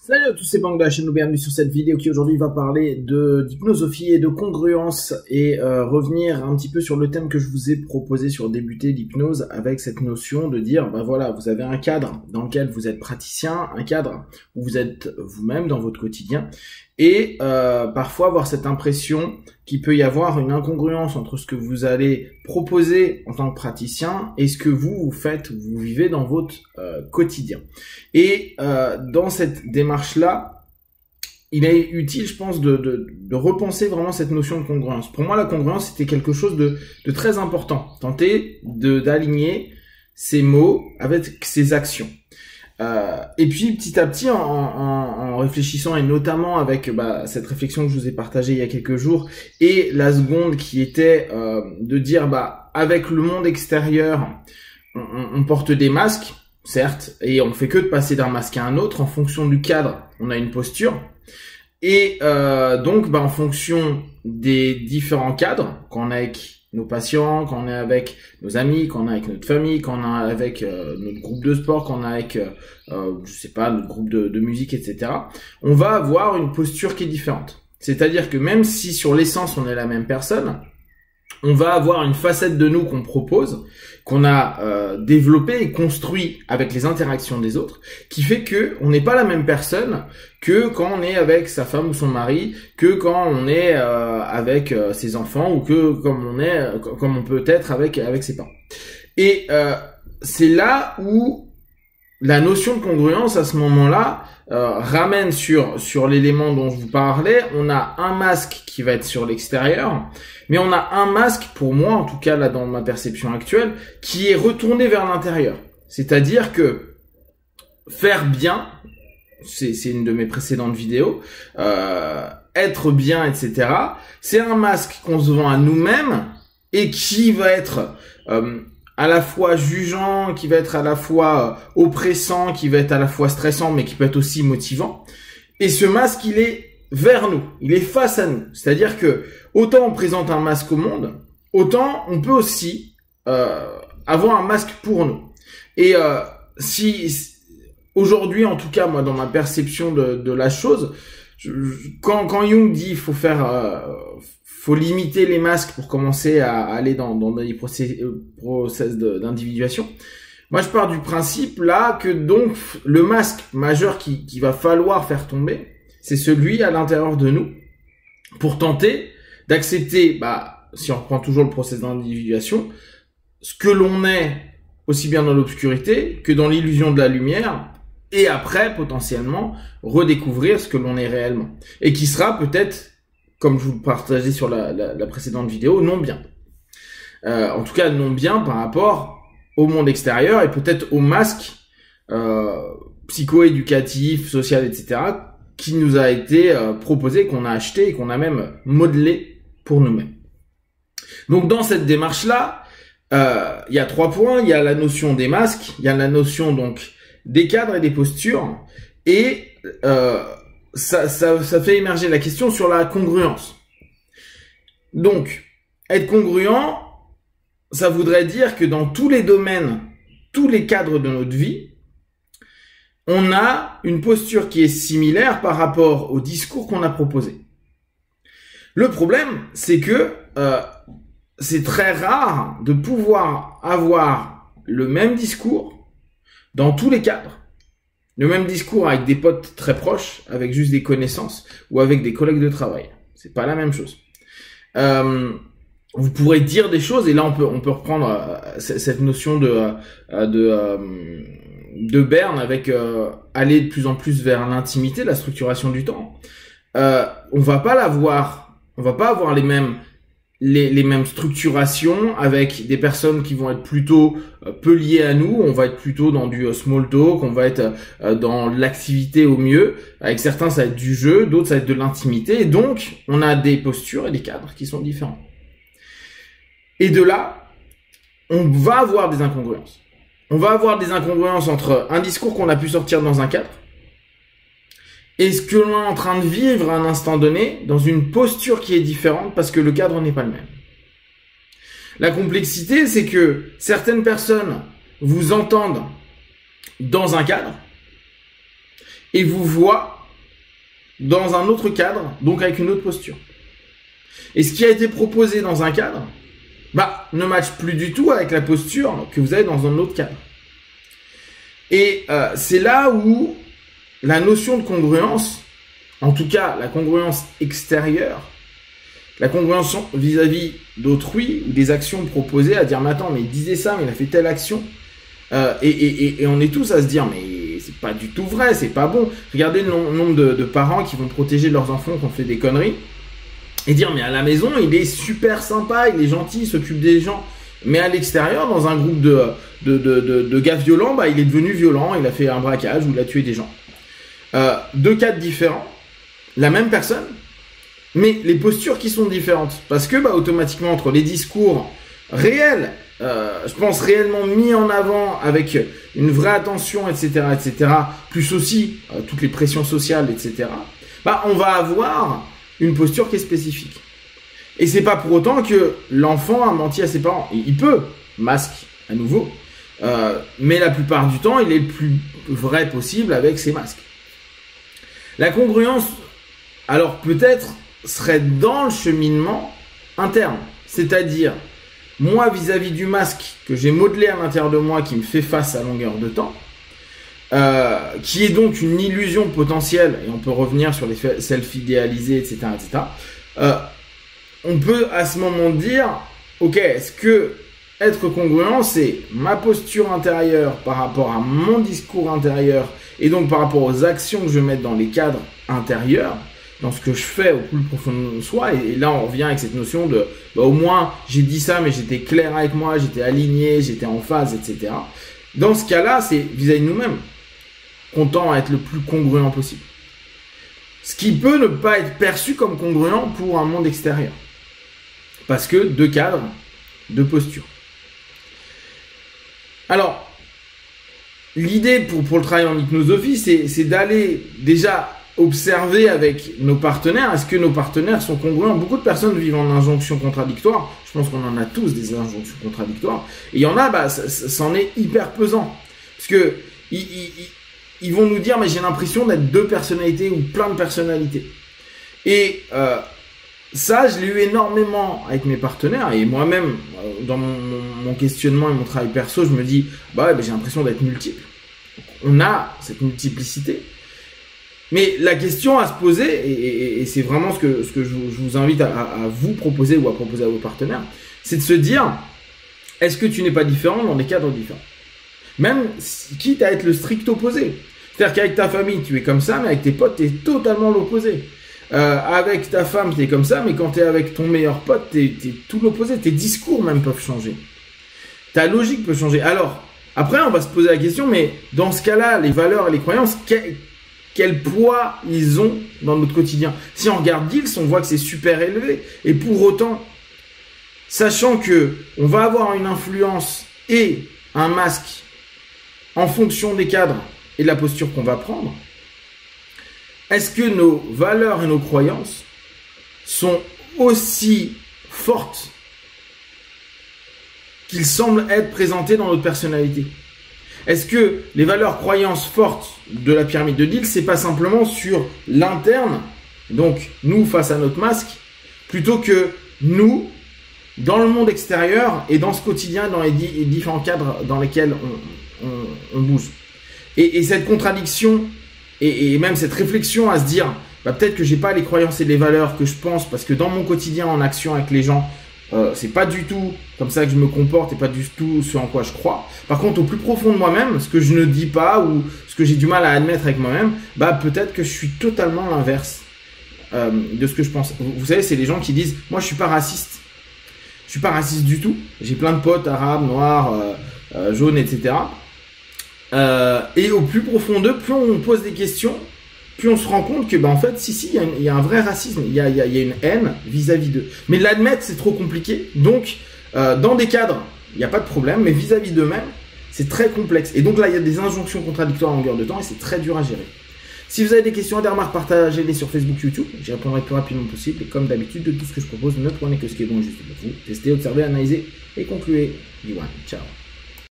Salut à tous, c'est Bang de la chaîne, bienvenue sur cette vidéo qui aujourd'hui va parler d'hypnosophie et de congruence et revenir un petit peu sur le thème que je vous ai proposé sur débuter l'hypnose avec cette notion de dire, bah voilà, vous avez un cadre dans lequel vous êtes praticien, un cadre où vous êtes vous-même dans votre quotidien et parfois avoir cette impression qu'il peut y avoir une incongruence entre ce que vous allez proposer en tant que praticien et ce que vous faites, vous vivez dans votre quotidien. Et dans cette démarche-là, il est utile, je pense, de repenser vraiment cette notion de congruence. Pour moi, la congruence, c'était quelque chose de très important. Tenter d'aligner ses mots avec ses actions. Et puis petit à petit, en réfléchissant et notamment avec cette réflexion que je vous ai partagée il y a quelques jours et la seconde qui était de dire avec le monde extérieur, on porte des masques, certes, et on fait que de passer d'un masque à un autre en fonction du cadre. On a une posture et donc en fonction des différents cadres qu'on a avec nos patients, quand on est avec nos amis, quand on est avec notre famille, quand on est avec notre groupe de sport, quand on est avec, je sais pas, notre groupe de musique, etc. On va avoir une posture qui est différente. C'est-à-dire que même si sur l'essence on est la même personne, on va avoir une facette de nous qu'on propose, qu'on a développée et construit avec les interactions des autres, qui fait que on n'est pas la même personne que quand on est avec sa femme ou son mari, que quand on est avec ses enfants ou que comme on peut être avec ses parents. Et c'est là où la notion de congruence à ce moment-là ramène sur l'élément dont je vous parlais. On a un masque qui va être sur l'extérieur, mais on a un masque, pour moi en tout cas là dans ma perception actuelle, qui est retourné vers l'intérieur. C'est-à-dire que faire bien, c'est une de mes précédentes vidéos, être bien, etc. C'est un masque qu'on se vend à nous-mêmes et qui va être à la fois jugeant, qui va être à la fois oppressant, qui va être à la fois stressant, mais qui peut être aussi motivant. Et ce masque, il est vers nous, il est face à nous. C'est-à-dire que autant on présente un masque au monde, autant on peut aussi avoir un masque pour nous. Et si aujourd'hui, en tout cas, moi, dans ma perception de la chose, quand Jung dit faut limiter les masques pour commencer à aller dans des process d'individuation. Moi, je pars du principe là que donc le masque majeur qui va falloir faire tomber, c'est celui à l'intérieur de nous pour tenter d'accepter, si on reprend toujours le process d'individuation, ce que l'on est aussi bien dans l'obscurité que dans l'illusion de la lumière et après potentiellement redécouvrir ce que l'on est réellement et qui sera peut-être, comme je vous le partageais sur la précédente vidéo, non bien. En tout cas, non bien par rapport au monde extérieur et peut-être au masque psycho-éducatif, social, etc. qui nous a été proposé, qu'on a acheté et qu'on a même modelé pour nous-mêmes. Donc dans cette démarche-là, il y a 3 points. Il y a la notion des masques, il y a la notion donc des cadres et des postures et ça fait émerger la question sur la congruence. Donc, être congruent, ça voudrait dire que dans tous les domaines, tous les cadres de notre vie, on a une posture qui est similaire par rapport au discours qu'on a proposé. Le problème, c'est que c'est très rare de pouvoir avoir le même discours dans tous les cadres. Le même discours avec des potes très proches, avec juste des connaissances, ou avec des collègues de travail. C'est pas la même chose. Vous pourrez dire des choses, et là on peut reprendre cette notion de Berne avec aller de plus en plus vers l'intimité, la structuration du temps. On va pas avoir les mêmes structurations avec des personnes qui vont être plutôt peu liées à nous. On va être plutôt dans du small talk, on va être dans l'activité au mieux. Avec certains, ça va être du jeu, d'autres, ça va être de l'intimité. Et donc, on a des postures et des cadres qui sont différents. Et de là, on va avoir des incongruences. On va avoir des incongruences entre un discours qu'on a pu sortir dans un cadre et ce que l'on est en train de vivre à un instant donné dans une posture qui est différente parce que le cadre n'est pas le même. La complexité, c'est que certaines personnes vous entendent dans un cadre et vous voient dans un autre cadre, donc avec une autre posture. Et ce qui a été proposé dans un cadre, ne matche plus du tout avec la posture que vous avez dans un autre cadre. Et c'est là où la notion de congruence, en tout cas la congruence extérieure, la congruence vis-à-vis d'autrui ou des actions proposées, à dire mais attends, mais il disait ça, mais il a fait telle action, et on est tous à se dire mais c'est pas du tout vrai, c'est pas bon. Regardez le nombre de parents qui vont protéger leurs enfants qui ont fait des conneries et dire mais à la maison il est super sympa, il est gentil, il s'occupe des gens, mais à l'extérieur dans un groupe de gars violents, il est devenu violent, il a fait un braquage ou il a tué des gens. Deux cadres différents, la même personne, mais les postures qui sont différentes, parce que automatiquement entre les discours réels, je pense réellement mis en avant avec une vraie attention, etc., plus aussi toutes les pressions sociales, etc., on va avoir une posture qui est spécifique. Et c'est pas pour autant que l'enfant a menti à ses parents. Il peut, masque à nouveau, mais la plupart du temps, il est le plus vrai possible avec ses masques. La congruence, alors peut-être, serait dans le cheminement interne. C'est-à-dire, moi vis-à-vis du masque que j'ai modelé à l'intérieur de moi, qui me fait face à longueur de temps, qui est donc une illusion potentielle, et on peut revenir sur les self-idéalisés, etc., on peut à ce moment dire, ok, est-ce que être congruent, c'est ma posture intérieure par rapport à mon discours intérieur, et donc par rapport aux actions que je mets dans les cadres intérieurs, dans ce que je fais au plus profond de soi, et là on revient avec cette notion de, au moins j'ai dit ça, mais j'étais clair avec moi, j'étais aligné, j'étais en phase, etc. Dans ce cas-là, c'est vis-à-vis de nous-mêmes qu'on tend à être le plus congruent possible. Ce qui peut ne pas être perçu comme congruent pour un monde extérieur. Parce que deux cadres, deux postures. Alors, l'idée pour le travail en hypnosophie, c'est d'aller déjà observer avec nos partenaires. Est-ce que nos partenaires sont congruents? Beaucoup de personnes vivent en injonction contradictoire. Je pense qu'on en a tous des injonctions contradictoires. Et il y en a, c'en est hyper pesant. Parce que ils vont nous dire, mais j'ai l'impression d'être deux personnalités ou plein de personnalités. Et ça, je l'ai eu énormément avec mes partenaires. Et moi-même, dans mon questionnement et mon travail perso, je me dis, j'ai l'impression d'être multiple. On a cette multiplicité. Mais la question à se poser, et c'est vraiment ce que je vous invite à vous proposer ou à proposer à vos partenaires, c'est de se dire, est-ce que tu n'es pas différent dans des cadres différents? Même quitte à être le strict opposé. C'est-à-dire qu'avec ta famille, tu es comme ça, mais avec tes potes, tu es totalement l'opposé. Avec ta femme, tu es comme ça, mais quand tu es avec ton meilleur pote, tu es tout l'opposé. Tes discours même peuvent changer. Ta logique peut changer. Alors, après, on va se poser la question, mais dans ce cas-là, les valeurs et les croyances, quel poids ils ont dans notre quotidien? Si on regarde Gilles, on voit que c'est super élevé. Et pour autant, sachant que on va avoir une influence et un masque en fonction des cadres et de la posture qu'on va prendre, est-ce que nos valeurs et nos croyances sont aussi fortes qu'ils semblent être présentées dans notre personnalité? Est-ce que les valeurs croyances fortes de la pyramide de Deal, c'est pas simplement sur l'interne, donc nous face à notre masque, plutôt que nous dans le monde extérieur et dans ce quotidien, dans les différents cadres dans lesquels on bouge. Et cette contradiction et même cette réflexion à se dire, peut-être que j'ai pas les croyances et les valeurs que je pense, parce que dans mon quotidien en action avec les gens, c'est pas du tout comme ça que je me comporte et pas du tout ce en quoi je crois. Par contre, au plus profond de moi-même, ce que je ne dis pas ou ce que j'ai du mal à admettre avec moi-même, peut-être que je suis totalement l'inverse de ce que je pense. Vous savez, c'est les gens qui disent, moi je suis pas raciste. Je suis pas raciste du tout. J'ai plein de potes arabes, noirs, jaunes, etc. Et au plus profond d'eux, plus on pose des questions, plus on se rend compte que, en fait, il y a un vrai racisme, il y a une haine vis-à-vis d'eux. Mais l'admettre, c'est trop compliqué. Donc, dans des cadres, il n'y a pas de problème, mais vis-à-vis d'eux-mêmes, c'est très complexe. Et donc là, il y a des injonctions contradictoires à longueur de temps et c'est très dur à gérer. Si vous avez des questions, des remarques, partagez-les sur Facebook, YouTube. J'y répondrai le plus rapidement possible. Et comme d'habitude, de tout ce que je propose, ne prenez que ce qui est bon et juste pour vous. Testez, observez, analysez et concluez. Ciao.